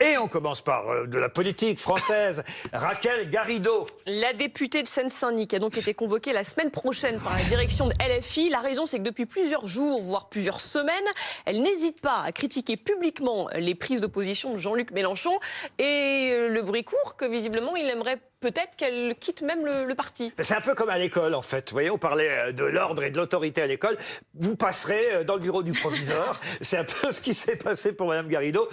Et on commence par de la politique française. Raquel Garrido. La députée de Seine-Saint-Denis a donc été convoquée la semaine prochaine par la direction de LFI. La raison, c'est que depuis plusieurs jours, voire plusieurs semaines, elle n'hésite pas à critiquer publiquement les prises d'opposition de Jean-Luc Mélenchon. Et le bruit court que visiblement, il aimerait peut-être qu'elle quitte même le parti. C'est un peu comme à l'école, en fait. Vous voyez, on parlait de l'ordre et de l'autorité à l'école. Vous passerez dans le bureau du proviseur. C'est un peu ce qui s'est passé pour Mme Garrido.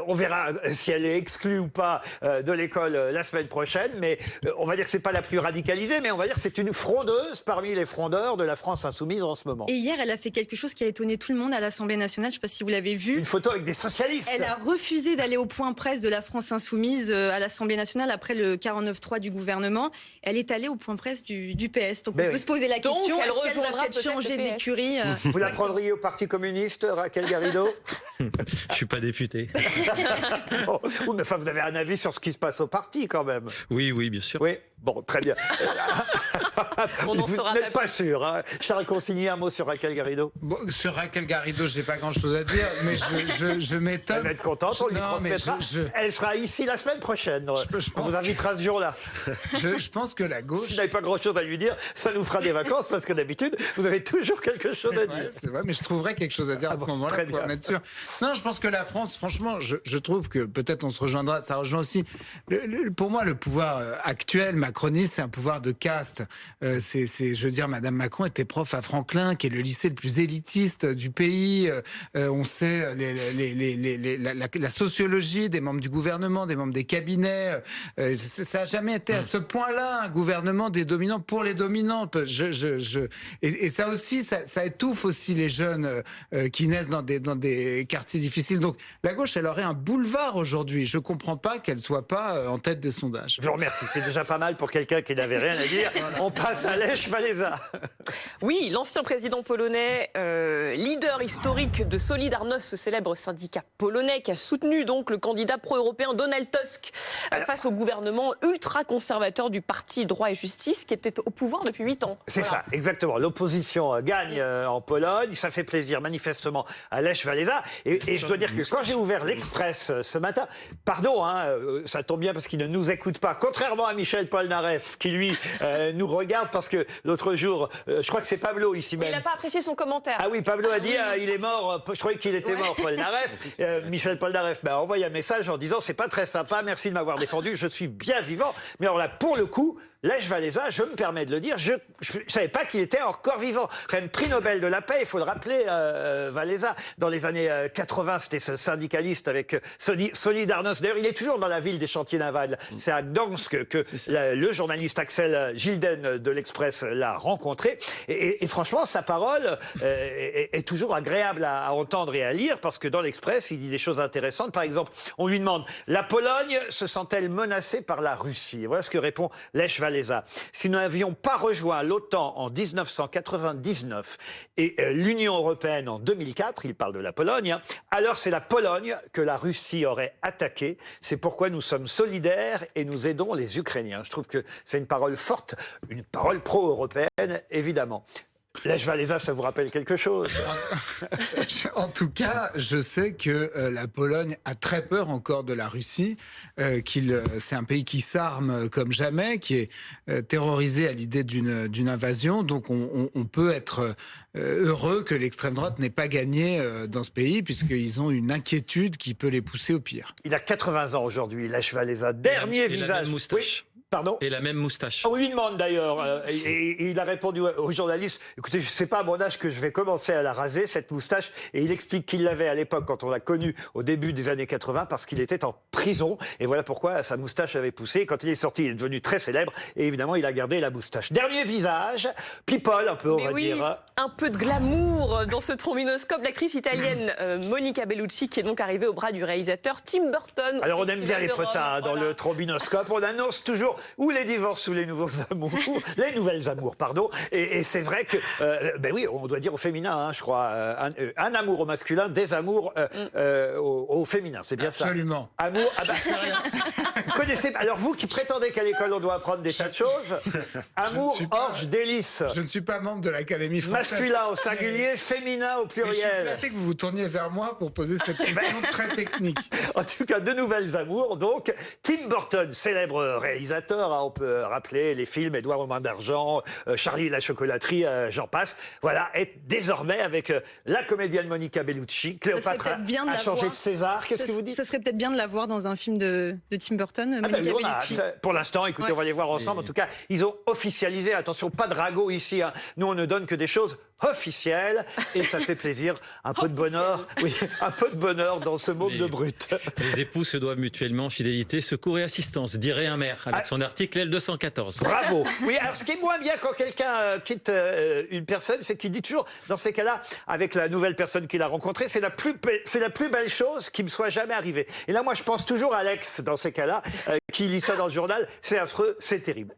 On verra si elle est exclue ou pas de l'école la semaine prochaine. Mais on va dire que c'est pas la plus radicalisée, mais on va dire que c'est une frondeuse parmi les frondeurs de la France insoumise en ce moment. Et hier, elle a fait quelque chose qui a étonné tout le monde à l'Assemblée nationale. Je ne sais pas si vous l'avez vu. Une photo avec des socialistes. Elle a refusé d'aller au point presse de la France insoumise à l'Assemblée nationale après le 49.3 du gouvernement. Elle est allée au point presse du PS. Donc on peut se poser la question, est-ce qu'elle va peut-être changer d'écurie Vous la prendriez au Parti communiste, Raquel Garrido? Je ne suis pas député. Bon, mais enfin, vous avez un avis sur ce qui se passe au parti quand même? Oui, bien sûr. Oui, bon, très bien. On n'en Vous saura n'êtes pas pas sûr, hein? Charles Consigny, un mot sur Raquel Garrido? Bon, sur Raquel Garrido, je n'ai pas grand-chose à dire, mais je m'étonne. Elle va être contente, on lui transmettra. Elle sera ici la semaine prochaine. On vous invitera ce jour-là. Je pense que la gauche... Si vous n'avez pas grand-chose à lui dire, ça nous fera des vacances, parce que d'habitude, vous avez toujours quelque chose à dire. C'est vrai, mais je trouverais quelque chose à dire à ce moment-là, pour en être sûr. Non, je pense que la France, franchement, je trouve que peut-être on se rejoindra, ça rejoint aussi... pour moi, le pouvoir actuel, macroniste, c'est un pouvoir de caste. Je veux dire, Madame Macron était prof à Franklin, qui est le lycée le plus élitiste du pays. On sait la sociologie des membres du gouvernement, des membres des cabinets. Ça n'a jamais été à ce point-là un gouvernement des dominants pour les dominants. Et ça aussi, ça étouffe aussi les jeunes qui naissent dans des quartiers difficiles. Donc la gauche, elle aurait un boulevard aujourd'hui. Je ne comprends pas qu'elle ne soit pas en tête des sondages. Je vous remercie, c'est déjà pas mal pour quelqu'un qui n'avait rien à dire. On passe à Lech Walesa. Oui, l'ancien président polonais, leader historique de Solidarność, ce célèbre syndicat polonais qui a soutenu donc le candidat pro-européen Donald Tusk face au gouvernement ultra-conservateur du parti Droit et Justice qui était au pouvoir depuis 8 ans. C'est ça, exactement. L'opposition gagne en Pologne. Ça fait plaisir manifestement à Lech Walesa. Et je dois dire que quand j'ai ouvert l'Express ce matin, pardon, ça tombe bien parce qu'il ne nous écoute pas, contrairement à Michel Polnareff qui lui nous regarde parce que l'autre jour, je crois que c'est Pablo ici même. Il n'a pas apprécié son commentaire. Ah oui, Pablo a dit il est mort. Je croyais qu'il était mort, Polnareff. Michel Polnareff m'a envoyé un message en disant c'est pas très sympa, merci de m'avoir défendu, je suis bien vivant. Mais alors là, pour le coup, Lech Walesa, je me permets de le dire, je ne savais pas qu'il était encore vivant. Quand même, prix Nobel de la paix, il faut le rappeler, Walesa. Dans les années 80, c'était ce syndicaliste avec Solidarność. D'ailleurs, il est toujours dans la ville des chantiers navals. C'est à Gdansk que le journaliste Axel Gilden de l'Express l'a rencontré. Et franchement, sa parole est toujours agréable à entendre et à lire parce que dans l'Express, il dit des choses intéressantes. Par exemple, on lui demande « La Pologne se sent-elle menacée par la Russie ?» Et voilà ce que répond Lech Walesa. Si nous n'avions pas rejoint l'OTAN en 1999 et l'Union européenne en 2004, il parle de la Pologne, alors c'est la Pologne que la Russie aurait attaquée. C'est pourquoi nous sommes solidaires et nous aidons les Ukrainiens. Je trouve que c'est une parole forte, une parole pro-européenne, évidemment. Lech Walesa, ça vous rappelle quelque chose? En tout cas, je sais que la Pologne a très peur encore de la Russie, c'est un pays qui s'arme comme jamais, qui est terrorisé à l'idée d'une invasion. Donc on peut être heureux que l'extrême droite n'ait pas gagné dans ce pays, puisqu'ils ont une inquiétude qui peut les pousser au pire. Il a 80 ans aujourd'hui, Lech Walesa. Dernier visage. La même moustache. Oui. Pardon? Et la même moustache. On lui demande d'ailleurs, et il a répondu aux journalistes, écoutez, je ne sais pas à mon âge que je vais commencer à la raser, cette moustache, et il explique qu'il l'avait à l'époque quand on l'a connu au début des années 80 parce qu'il était en prison, et voilà pourquoi sa moustache avait poussé. Quand il est sorti, il est devenu très célèbre, et évidemment, il a gardé la moustache. Dernier visage, people un peu, on va dire. Un peu de glamour dans ce trombinoscope, l'actrice italienne Monica Bellucci qui est donc arrivée au bras du réalisateur Tim Burton. Alors on aime bien les potins dans le trombinoscope, on annonce toujours ou les divorces ou les nouveaux amours, les nouvelles amours, pardon. Et c'est vrai que, ben oui, on doit dire au féminin, hein, je crois, un amour au masculin, des amours au féminin, c'est bien Absolument. ça. Amour, ah bah, vous connaissez, alors vous qui prétendez qu'à l'école on doit apprendre des tas de choses, amour, orge, délice. Je ne suis pas membre de l'Académie française. Masculin au singulier, féminin au Mais je suis pluriel. flatté que vous vous tourniez vers moi pour poser cette question très technique. En tout cas, de nouvelles amours. Donc, Tim Burton, célèbre réalisateur, hein, on peut rappeler les films Édouard aux mains d'argent, Charlie et la chocolaterie, j'en passe. Voilà, est désormais avec la comédienne Monica Bellucci. Cléopâtre a changé de César. Qu'est-ce que vous dites? Ça serait peut-être bien de la voir dans un film de Tim Burton, Ah Monica ben oui, on a Bellucci. hâte. Pour l'instant, écoutez, on va les voir ensemble. En tout cas, ils ont officialisé. Attention, pas de ragot ici. Hein. Nous, on ne donne que des choses officielles. Et ça fait plaisir. Un peu de bonheur. Oui, un peu de bonheur dans ce monde de brut. Les époux se doivent mutuellement fidélité, secours et assistance, dirait un maire, avec son article L214. Bravo. Oui, alors ce qui est moins bien quand quelqu'un quitte une personne, c'est qu'il dit toujours, dans ces cas-là, avec la nouvelle personne qu'il a rencontrée, c'est la plus belle chose qui me soit jamais arrivée. Et là, moi, je pense toujours à Alex, dans ces cas-là, qui lit ça dans le journal. C'est affreux, c'est terrible.